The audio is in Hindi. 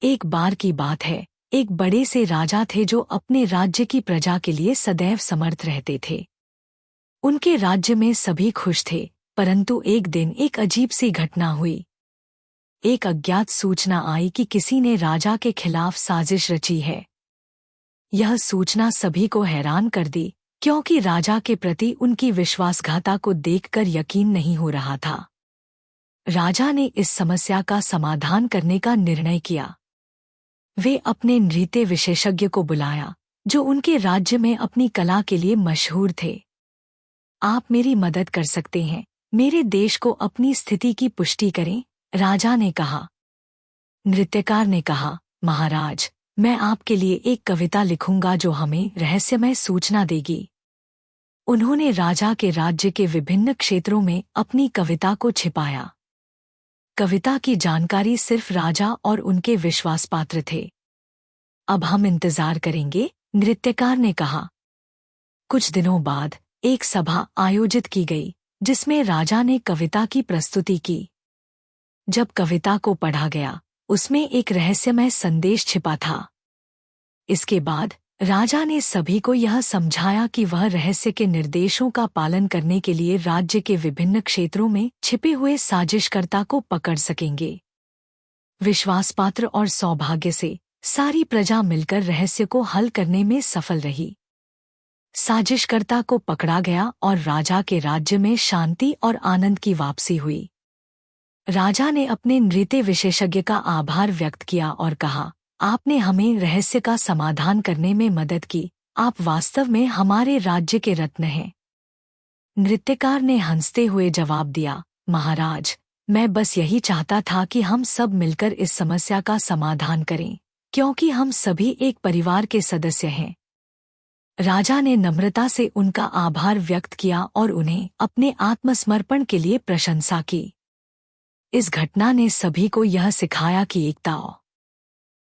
एक बार की बात है, एक बड़े से राजा थे जो अपने राज्य की प्रजा के लिए सदैव समर्थ रहते थे। उनके राज्य में सभी खुश थे, परंतु एक दिन एक अजीब सी घटना हुई। एक अज्ञात सूचना आई कि किसी ने राजा के खिलाफ साजिश रची है। यह सूचना सभी को हैरान कर दी, क्योंकि राजा के प्रति उनकी विश्वासघातकता को देखकर यकीन नहीं हो रहा था। राजा ने इस समस्या का समाधान करने का निर्णय किया। वे अपने नृत्य विशेषज्ञ को बुलाया, जो उनके राज्य में अपनी कला के लिए मशहूर थे। आप मेरी मदद कर सकते हैं, मेरे देश को अपनी स्थिति की पुष्टि करें, राजा ने कहा। नृत्यकार ने कहा, महाराज, मैं आपके लिए एक कविता लिखूंगा जो हमें रहस्यमय सूचना देगी। उन्होंने राजा के राज्य के विभिन्न क्षेत्रों में अपनी कविता को छिपाया। कविता की जानकारी सिर्फ राजा और उनके विश्वासपात्र थे। अब हम इंतजार करेंगे, नृत्यकार ने कहा। कुछ दिनों बाद एक सभा आयोजित की गई, जिसमें राजा ने कविता की प्रस्तुति की। जब कविता को पढ़ा गया, उसमें एक रहस्यमय संदेश छिपा था। इसके बाद राजा ने सभी को यह समझाया कि वह रहस्य के निर्देशों का पालन करने के लिए राज्य के विभिन्न क्षेत्रों में छिपे हुए साजिशकर्ता को पकड़ सकेंगे। विश्वासपात्र और सौभाग्य से सारी प्रजा मिलकर रहस्य को हल करने में सफल रही। साजिशकर्ता को पकड़ा गया और राजा के राज्य में शांति और आनंद की वापसी हुई। राजा ने अपने नृत्य विशेषज्ञ का आभार व्यक्त किया और कहा, आपने हमें रहस्य का समाधान करने में मदद की। आप वास्तव में हमारे राज्य के रत्न हैं। नृत्यकार ने हंसते हुए जवाब दिया, महाराज, मैं बस यही चाहता था कि हम सब मिलकर इस समस्या का समाधान करें, क्योंकि हम सभी एक परिवार के सदस्य हैं। राजा ने नम्रता से उनका आभार व्यक्त किया और उन्हें अपने आत्मसमर्पण के लिए प्रशंसा की। इस घटना ने सभी को यह सिखाया कि एकता